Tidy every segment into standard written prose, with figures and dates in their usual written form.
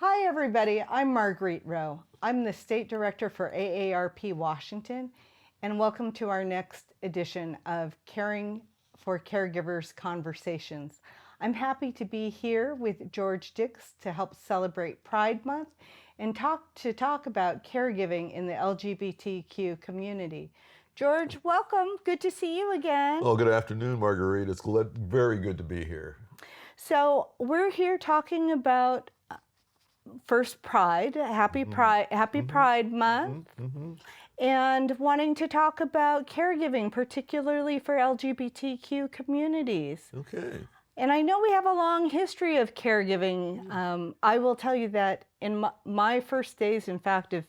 Hi everybody, I'm Marguerite Ro. I'm the State Director for AARP Washington, and welcome to our next edition of Caring for Caregivers Conversations. I'm happy to be here with George Dix to help celebrate Pride Month and talk about caregiving in the LGBTQ community. George, welcome. Good to see you again. Well, good afternoon, Marguerite. It's very good to be here. So we're here talking about first Pride, happy Pride Month, and wanting to talk about caregiving, particularly for LGBTQ communities. Okay. And I know we have a long history of caregiving. I will tell you that in my first days, in fact, of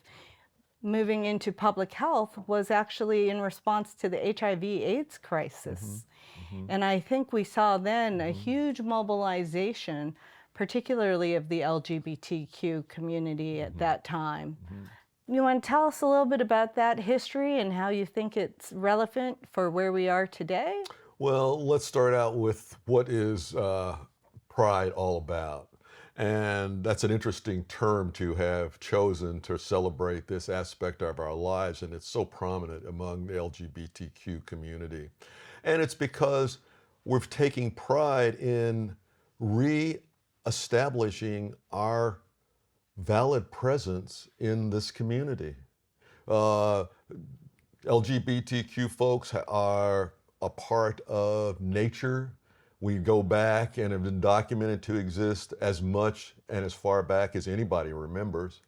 moving into public health was actually in response to the HIV/AIDS crisis. And I think we saw then a huge mobilization, particularly of the LGBTQ community at that time. You want to tell us a little bit about that history and how you think it's relevant for where we are today? Well, let's start out with what is Pride all about. And that's an interesting term to have chosen to celebrate this aspect of our lives, and it's so prominent among the LGBTQ community. And it's because we're taking pride in re-establishing our valid presence in this community. LGBTQ folks are a part of nature. We go back and have been documented to exist as much and as far back as anybody remembers.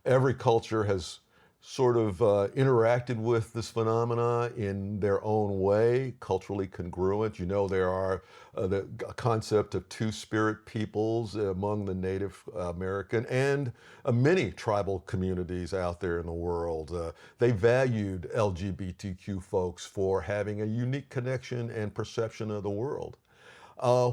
Every culture has sort of interacted with this phenomena in their own way, culturally congruent. You know, there are the concept of two-spirit peoples among the Native American and many tribal communities out there in the world. They valued LGBTQ folks for having a unique connection and perception of the world.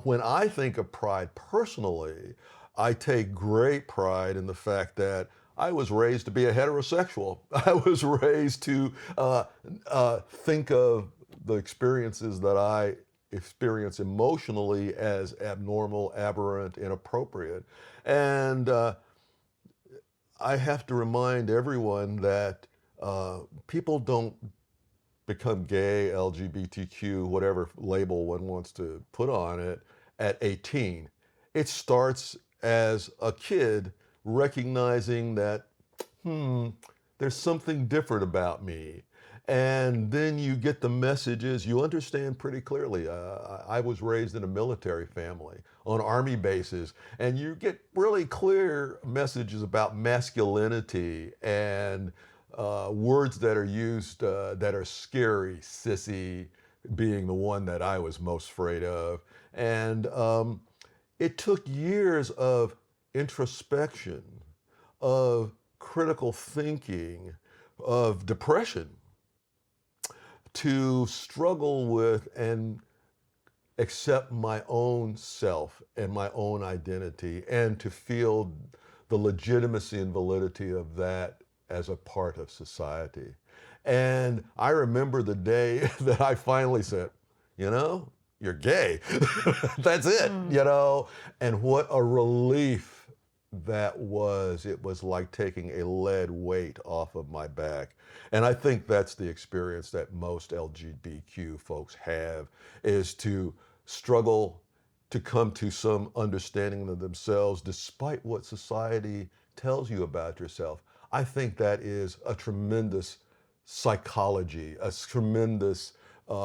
When I think of pride personally, I take great pride in the fact that I was raised to be a heterosexual. I was raised to think of the experiences that I experience emotionally as abnormal, aberrant, inappropriate. And I have to remind everyone that people don't become gay, LGBTQ, whatever label one wants to put on it, at 18. It starts as a kid recognizing that, there's something different about me. And then you get the messages, you understand pretty clearly. I was raised in a military family on Army bases, and you get really clear messages about masculinity and words that are used that are scary, sissy being the one that I was most afraid of. And it took years of introspection, of critical thinking, of depression to struggle with and accept my own self and my own identity, and to feel the legitimacy and validity of that as a part of society. And I remember the day that I finally said, you know, you're gay. That's it, you know? And what a relief that was. It was like taking a lead weight off of my back. And I think that's the experience that most LGBTQ folks have, is to struggle to come to some understanding of themselves despite what society tells you about yourself. I think that is a tremendous psychology, a tremendous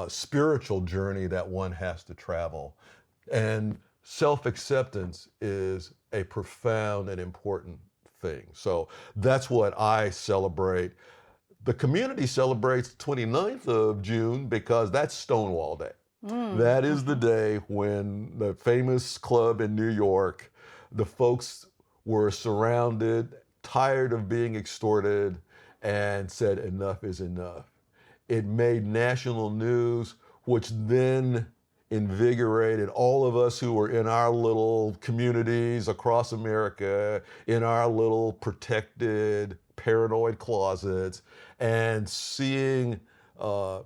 spiritual journey that one has to travel. And self-acceptance is a profound and important thing. So that's what I celebrate. The community celebrates the 29th of June because that's Stonewall Day. That is the day when the famous club in New York, the folks were surrounded, tired of being extorted, and said enough is enough. It made national news, which then invigorated all of us who were in our little communities across America, in our little protected, paranoid closets, and seeing the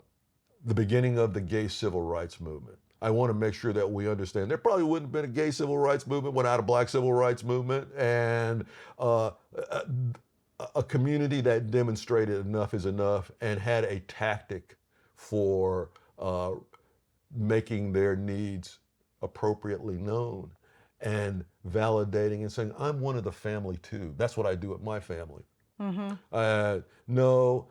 beginning of the gay civil rights movement. I want to make sure that we understand there probably wouldn't have been a gay civil rights movement without a black civil rights movement, and a community that demonstrated enough is enough and had a tactic for making their needs appropriately known and validating and saying, I'm one of the family too. That's what I do with my family. No,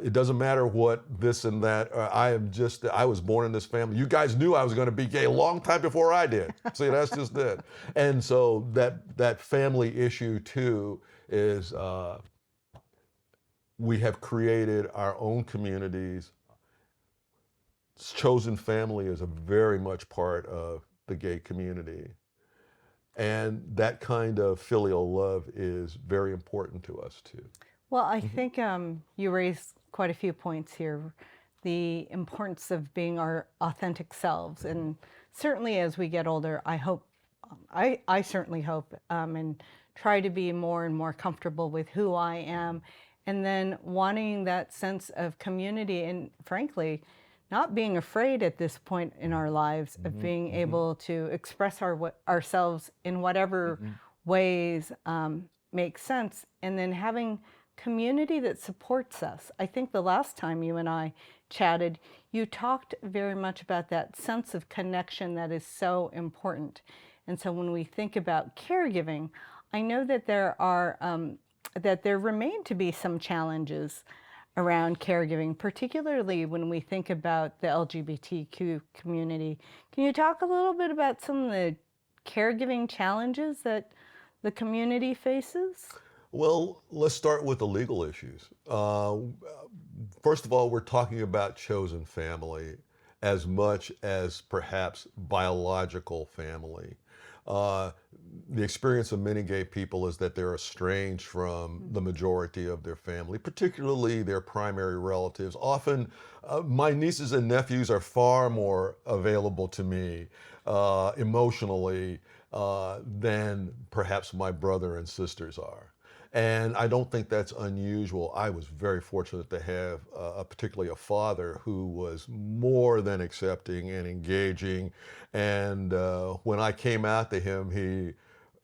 it doesn't matter what this and that. I was born in this family. You guys knew I was going to be gay a long time before I did. See, that's just it. And so that family issue too is we have created our own communities. Chosen family is a very much part of the gay community. And that kind of filial love is very important to us too. Well, I think you raised quite a few points here. The importance of being our authentic selves. And certainly as we get older, I hope, I certainly hope, and try to be more and more comfortable with who I am. And then wanting that sense of community and frankly, not being afraid at this point in our lives of being able to express ourselves in whatever ways make sense, and then having community that supports us. I think the last time you and I chatted, you talked very much about that sense of connection that is so important. And so when we think about caregiving, I know that there remain to be some challenges around caregiving, particularly when we think about the LGBTQ community. Can you talk a little bit about some of the caregiving challenges that the community faces? Well, let's start with the legal issues. First of all, we're talking about chosen family as much as perhaps biological family. The experience of many gay people is that they're estranged from the majority of their family, particularly their primary relatives. Often, my nieces and nephews are far more available to me emotionally than perhaps my brother and sisters are. And I don't think that's unusual. I was very fortunate to have particularly a father who was more than accepting and engaging. And when I came out to him, he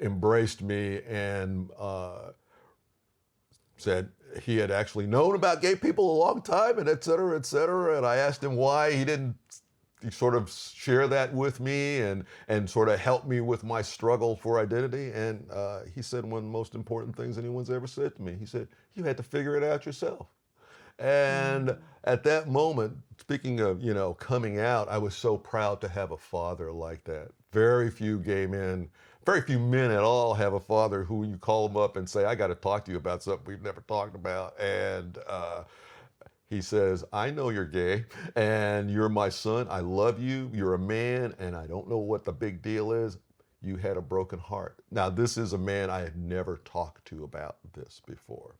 embraced me and said he had actually known about gay people a long time and et cetera, et cetera. And I asked him why he didn't sort of share that with me and sort of help me with my struggle for identity. And he said one of the most important things anyone's ever said to me. He said, you had to figure it out yourself. And at that moment, speaking of, coming out, I was so proud to have a father like that. Very few men at all have a father who you call them up and say, I got to talk to you about something we've never talked about. And he says, I know you're gay and you're my son. I love you. You're a man and I don't know what the big deal is. You had a broken heart. Now, this is a man I had never talked to about this before.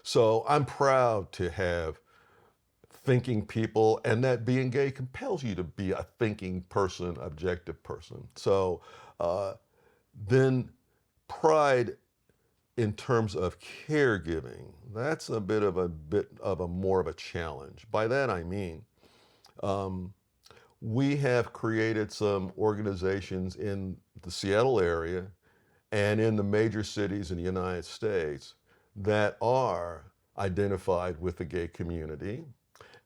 So I'm proud to have thinking people, and that being gay compels you to be a thinking person, objective person. So then pride in terms of caregiving, that's a bit of a more of a challenge. By that I mean, we have created some organizations in the Seattle area and in the major cities in the United States that are identified with the gay community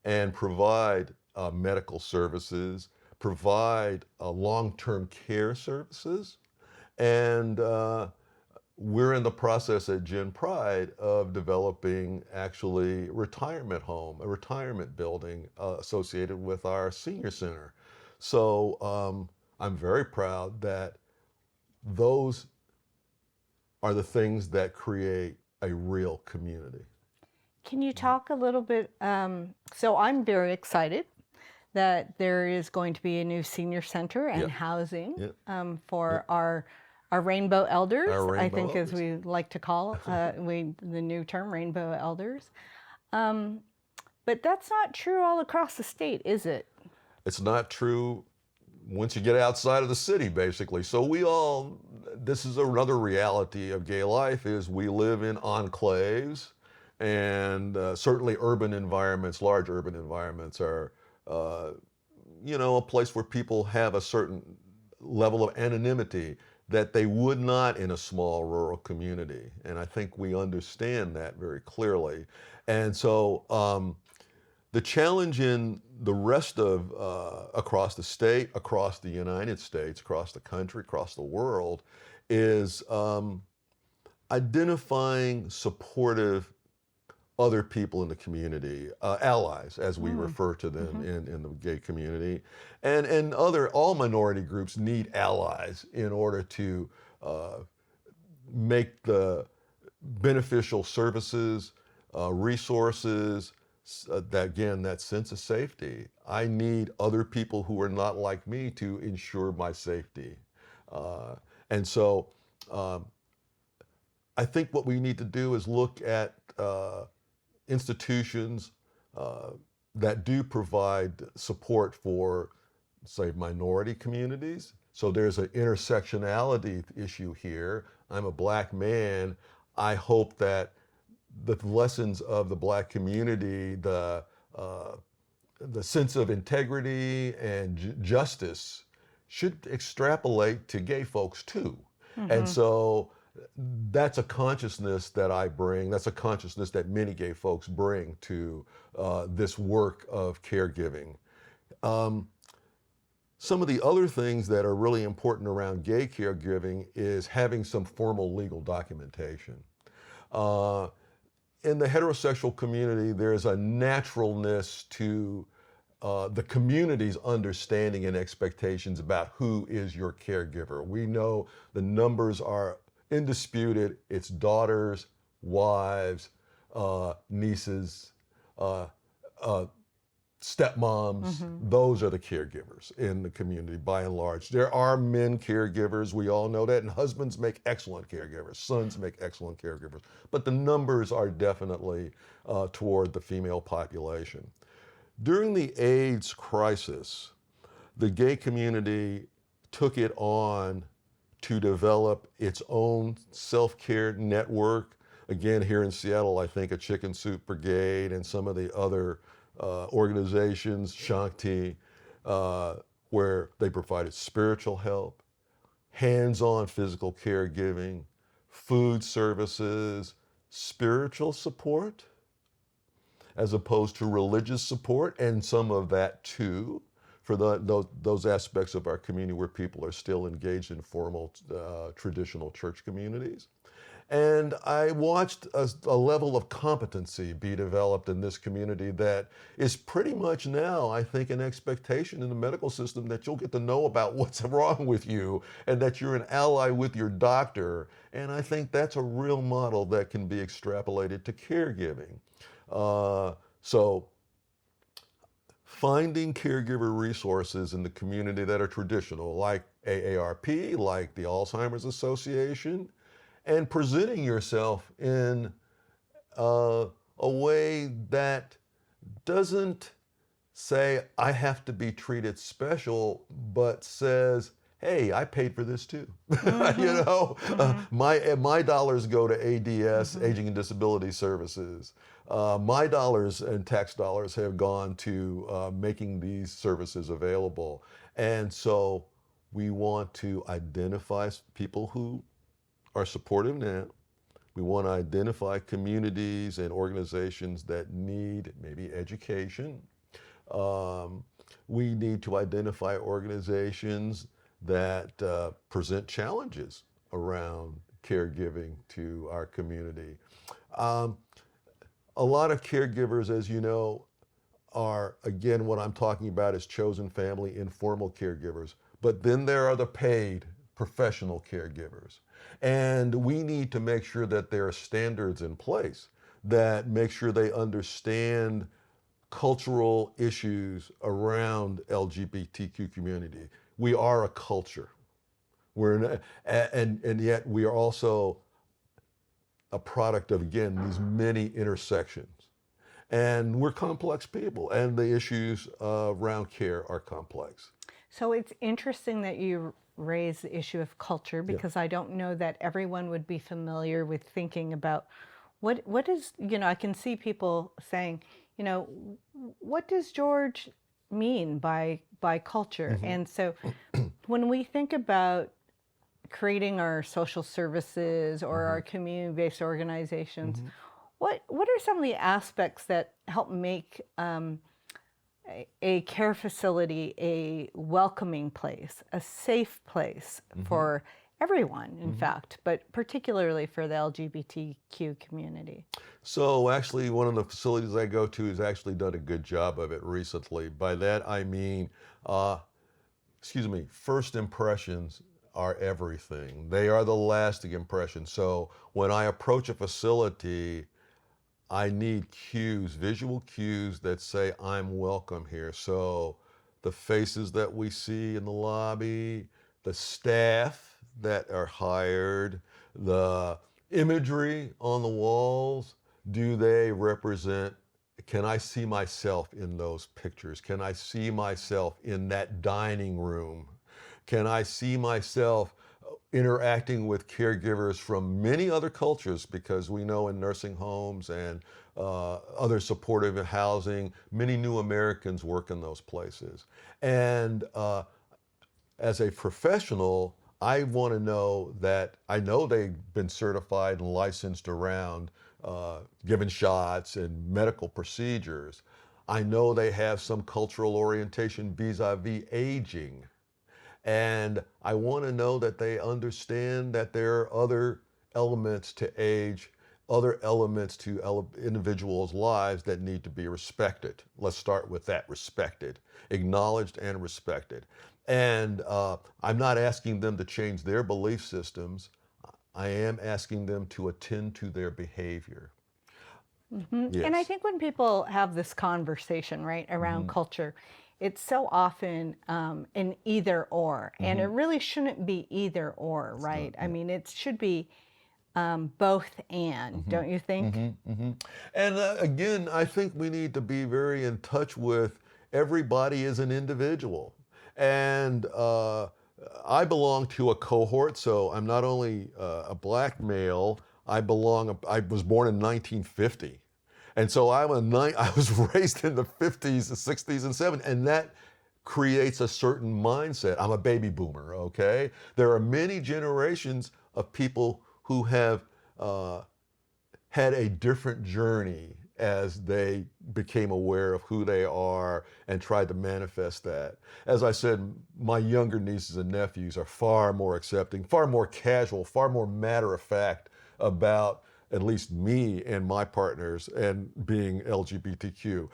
and provide medical services, provide long-term care services, and we're in the process at Gen Pride of developing actually a retirement building associated with our senior center. So I'm very proud that those are the things that create a real community. Can you talk a little bit, so I'm very excited that there is going to be a new senior center and housing for our rainbow elders, I think as we like to call the new term, rainbow elders. But that's not true all across the state, is it? It's not true once you get outside of the city, basically. So this is another reality of gay life, is we live in enclaves, and certainly urban environments, large urban environments are, a place where people have a certain level of anonymity that they would not in a small rural community. And I think we understand that very clearly. And so the challenge in the rest of across the state, across the United States, across the country, across the world is identifying supportive other people in the community, allies, as we refer to them in the gay community, and all minority groups need allies in order to make the beneficial services, resources, that sense of safety. I need other people who are not like me to ensure my safety. And so I think what we need to do is look at institutions that do provide support for, say, minority communities. So there's an intersectionality issue here. I'm a Black man. I hope that the lessons of the Black community, the sense of integrity and justice should extrapolate to gay folks too. And so that's a consciousness that I bring. That's a consciousness that many gay folks bring to this work of caregiving. Some of the other things that are really important around gay caregiving is having some formal legal documentation. In the heterosexual community, there's a naturalness to the community's understanding and expectations about who is your caregiver. We know the numbers are indisputed. It's daughters, wives, nieces, stepmoms. Those are the caregivers in the community by and large. There are men caregivers, we all know that, and husbands make excellent caregivers, sons make excellent caregivers, but the numbers are definitely toward the female population. During the AIDS crisis, the gay community took it on to develop its own self-care network. Again, here in Seattle, I think a Chicken Soup Brigade and some of the other organizations, Shanti, where they provided spiritual help, hands-on physical caregiving, food services, spiritual support, as opposed to religious support, and some of that too, for those aspects of our community where people are still engaged in formal traditional church communities. And I watched a level of competency be developed in this community that is pretty much now, I think, an expectation in the medical system that you'll get to know about what's wrong with you and that you're an ally with your doctor. And I think that's a real model that can be extrapolated to caregiving. So finding caregiver resources in the community that are traditional, like AARP, like the Alzheimer's Association, and presenting yourself in a way that doesn't say, I have to be treated special, but says, hey, I paid for this too. My dollars go to ADS, Aging and Disability Services. My dollars and tax dollars have gone to making these services available. And so we want to identify people who are supportive now. We want to identify communities and organizations that need maybe education. We need to identify organizations that present challenges around caregiving to our community. A lot of caregivers, as you know, are, again, what I'm talking about is chosen family, informal caregivers. But then there are the paid professional caregivers. And we need to make sure that there are standards in place that make sure they understand cultural issues around LGBTQ community. We are a culture. And yet we are also a product of, again, these many intersections. And we're complex people, and the issues around care are complex. So it's interesting that you raise the issue of culture, because I don't know that everyone would be familiar with thinking about what is, I can see people saying, what does George mean by culture. Mm-hmm. And so when we think about creating our social services or our community-based organizations, what are some of the aspects that help make a care facility a welcoming place, a safe place for everyone, in fact, but particularly for the LGBTQ community? So actually, one of the facilities I go to has actually done a good job of it recently. By that I mean, first impressions are everything. They are the lasting impression. So when I approach a facility, I need cues, visual cues that say I'm welcome here. So the faces that we see in the lobby, the staff that are hired, the imagery on the walls, do they represent, can I see myself in those pictures? Can I see myself in that dining room? Can I see myself interacting with caregivers from many other cultures, because we know in nursing homes and other supportive housing, many new Americans work in those places. And as a professional, I want to know that I know they've been certified and licensed around giving shots and medical procedures. I know they have some cultural orientation vis-a-vis aging. And I want to know that they understand that there are other elements to age, other elements to individuals' lives that need to be respected. Let's start with that, respected, acknowledged and respected. And I'm not asking them to change their belief systems. I am asking them to attend to their behavior. Yes. And I think when people have this conversation, right, around culture, it's so often an either or, and it really shouldn't be either or, right? I mean, it should be both and, don't you think? And again, I think we need to be very in touch with everybody as an individual. And I belong to a cohort, so I'm not only a black male, I was born in 1950. And so I was raised in the 50s, the 60s, and 70s, and that creates a certain mindset. I'm a baby boomer, okay? There are many generations of people who have had a different journey as they became aware of who they are and tried to manifest that. As I said, my younger nieces and nephews are far more accepting, far more casual, far more matter of fact about at least me and my partners and being LGBTQ.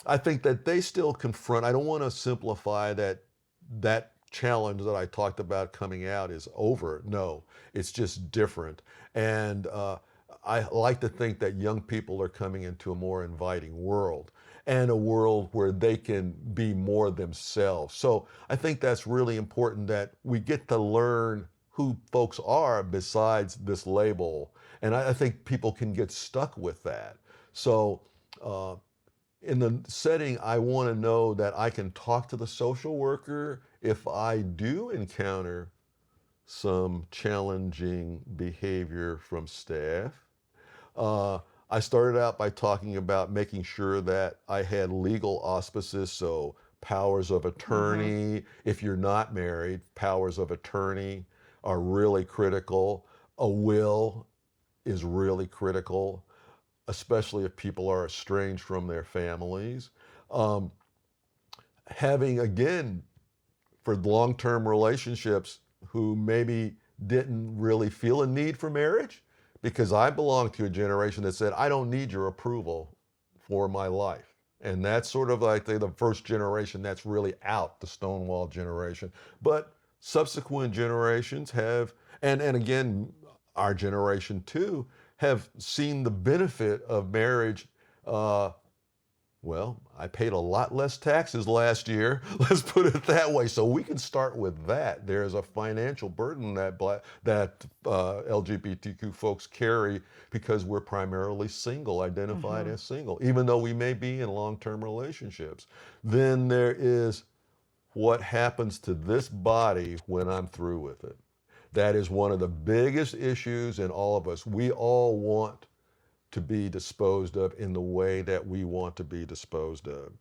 I think that they still confront, I don't want to simplify that challenge that I talked about coming out is over. No, it's just different. And I like to think that young people are coming into a more inviting world and a world where they can be more themselves. So I think that's really important that we get to learn who folks are besides this label. And I think people can get stuck with that. So in the setting, I want to know that I can talk to the social worker if I do encounter some challenging behavior from staff. I started out by talking about making sure that I had legal auspices, so powers of attorney. If you're not married, powers of attorney are really critical. A will is really critical, especially if people are estranged from their families. Having, again, for long-term relationships who maybe didn't really feel a need for marriage, because I belong to a generation that said, I don't need your approval for my life. And that's sort of like the first generation that's really out, the Stonewall generation. But subsequent generations have, and again, our generation too, have seen the benefit of marriage. Well, I paid a lot less taxes last year, let's put it that way. So we can start with that. There's a financial burden that LGBTQ folks carry because we're primarily single, identified as single, even though we may be in long-term relationships. Then there is what happens to this body when I'm through with it. That is one of the biggest issues in all of us. We all want to be disposed of in the way that we want to be disposed of.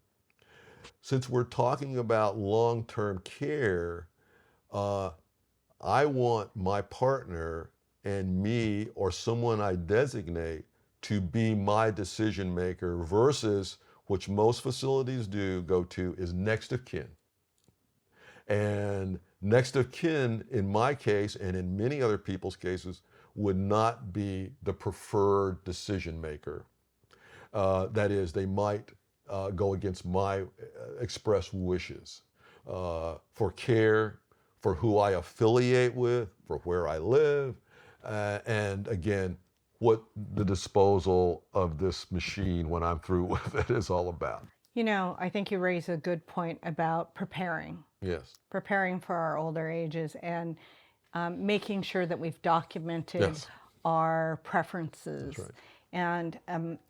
since we're talking about long-term care, I want my partner and me or someone I designate to be my decision maker versus which most facilities do go to is next of kin. And next of kin, in my case and in many other people's cases, would not be the preferred decision maker. That is, they might go against my express wishes for care, for who I affiliate with, for where I live, and again, what the disposal of this machine when I'm through with it is all about. You know, I think you raise a good point about preparing Yes. for our older ages and making sure that we've documented Yes. our preferences. That's right. And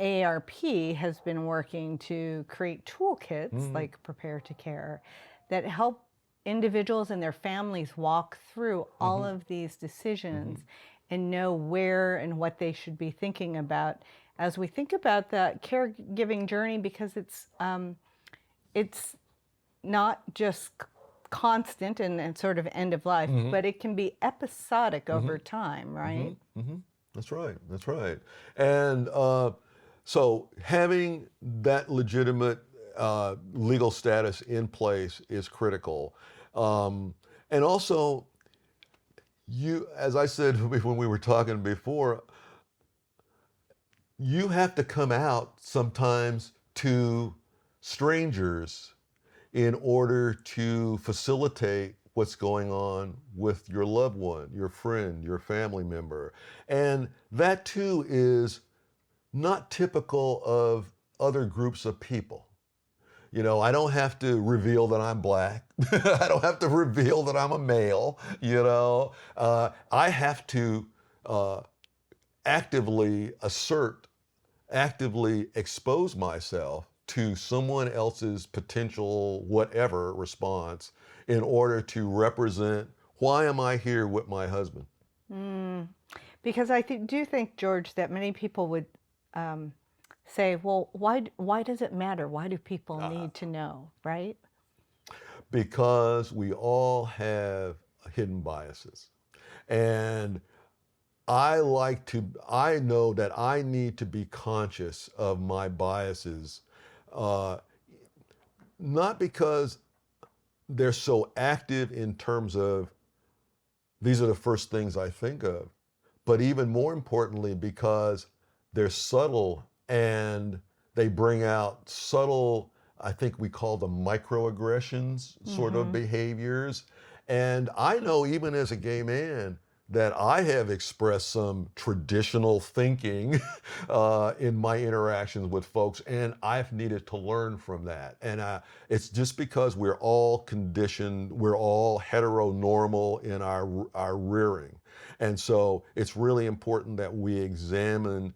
AARP has been working to create toolkits like Prepare to Care that help individuals and their families walk through all of these decisions and know where and what they should be thinking about as we think about that caregiving journey, because it's not just constant and sort of end of life, but it can be episodic over time, right? That's right. That's right. And so having that legitimate legal status in place is critical. And also, as I said when we were talking before, you have to come out sometimes to strangers in order to facilitate what's going on with your loved one, your friend, your family member. And that too is not typical of other groups of people. You know, I don't have to reveal that I'm black. I don't have to reveal that I'm a male, you know. I have to actively expose myself to someone else's potential whatever response in order to represent why am I here with my husband. Because I do think, George, that many people would say, well, why does it matter? Why do people need to know, right? Because we all have hidden biases. And I know that I need to be conscious of my biases, not because they're so active in terms of these are the first things I think of, but even more importantly, because they're subtle and they bring out subtle, I think we call them microaggressions sort of behaviors. And I know even as a gay man that I have expressed some traditional thinking in my interactions with folks, and I've needed to learn from that. And it's just because we're all conditioned, we're all heteronormal in our rearing. And so it's really important that we examine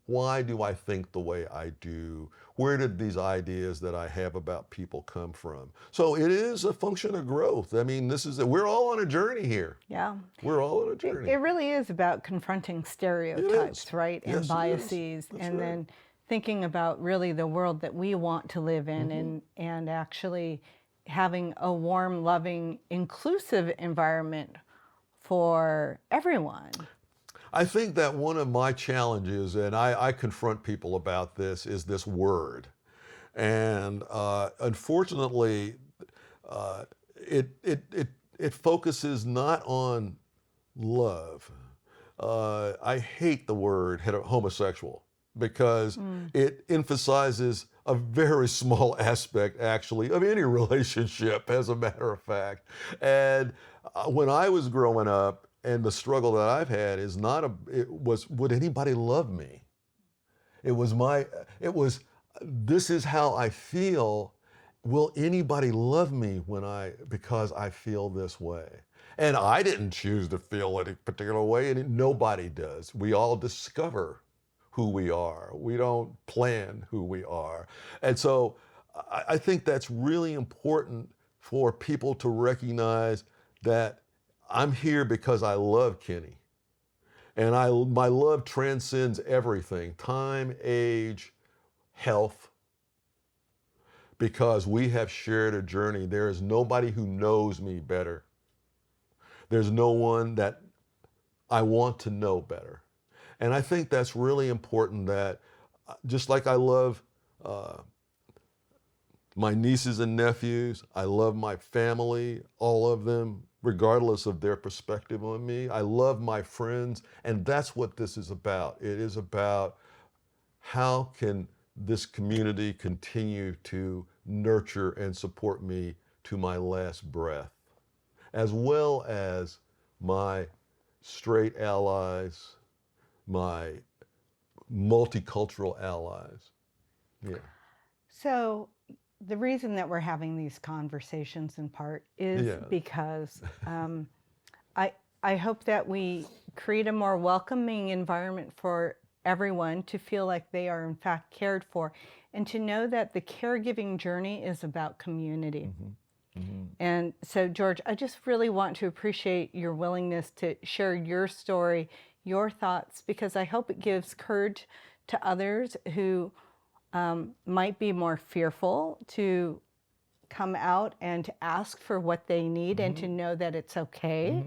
why do I think the way I do? Where did these ideas that I have about people come from? So it is a function of growth. I mean, we're all on a journey here. Yeah. We're all on a journey. It really is about confronting stereotypes, right? Yes, and it biases, is. That's and right. then thinking about really the world that we want to live in and actually having a warm, loving, inclusive environment for everyone. I think that one of my challenges, and I confront people about this, is this word. And unfortunately, it focuses not on love. I hate the word homosexual because it emphasizes a very small aspect, actually, of any relationship, as a matter of fact. And when I was growing up, and the struggle that I've had is would anybody love me? This is how I feel. Will anybody love me because I feel this way? And I didn't choose to feel any particular way, and nobody does. We all discover who we are. We don't plan who we are. And so I think that's really important for people to recognize that I'm here because I love Kenny. And my love transcends everything, time, age, health, because we have shared a journey. There is nobody who knows me better. There's no one that I want to know better. And I think that's really important, that just like I love my nieces and nephews, I love my family, all of them, regardless of their perspective on me. I love my friends, and that's what this is about. It is about how can this community continue to nurture and support me to my last breath, as well as my straight allies, my multicultural allies. Yeah. So the reason that we're having these conversations in part is Yeah. because I hope that we create a more welcoming environment for everyone to feel like they are in fact cared for, and to know that the caregiving journey is about community. And so, George, I just really want to appreciate your willingness to share your story, your thoughts, because I hope it gives courage to others who might be more fearful to come out and to ask for what they need and to know that it's okay.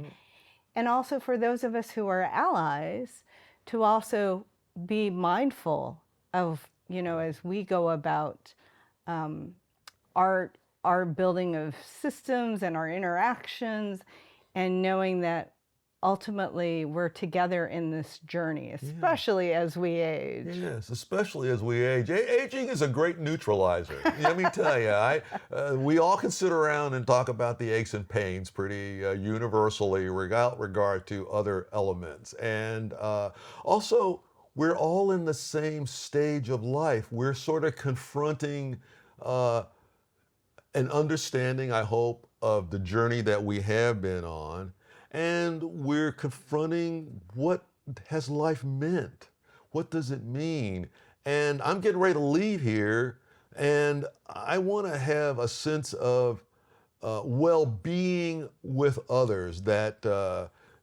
And also for those of us who are allies to also be mindful of, as we go about our building of systems and our interactions, and knowing that ultimately we're together in this journey, especially as we age. Yes, especially as we age. Aging is a great neutralizer. Let me tell you, we all can sit around and talk about the aches and pains pretty universally without regard to other elements. And also, we're all in the same stage of life. We're sort of confronting an understanding, I hope, of the journey that we have been on. And we're confronting, what has life meant? What does it mean? And I'm getting ready to leave here, and I want to have a sense of well-being with others, that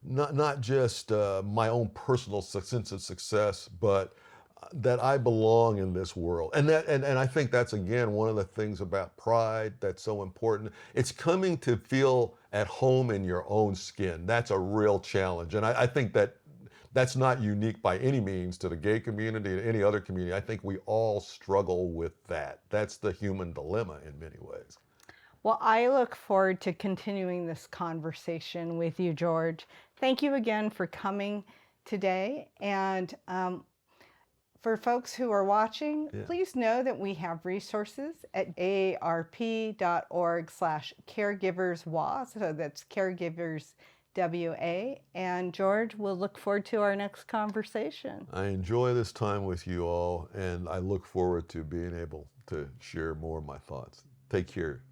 not just my own personal sense of success, but that I belong in this world. And I think that's, again, one of the things about pride that's so important. It's coming to feel at home in your own skin. That's a real challenge. And I think that's not unique by any means to the gay community, to any other community. I think we all struggle with that. That's the human dilemma in many ways. Well, I look forward to continuing this conversation with you, George. Thank you again for coming today. And for folks who are watching, please know that we have resources at aarp.org/caregiverswa. So that's Caregivers WA. And George, we'll look forward to our next conversation. I enjoy this time with you all, and I look forward to being able to share more of my thoughts. Take care.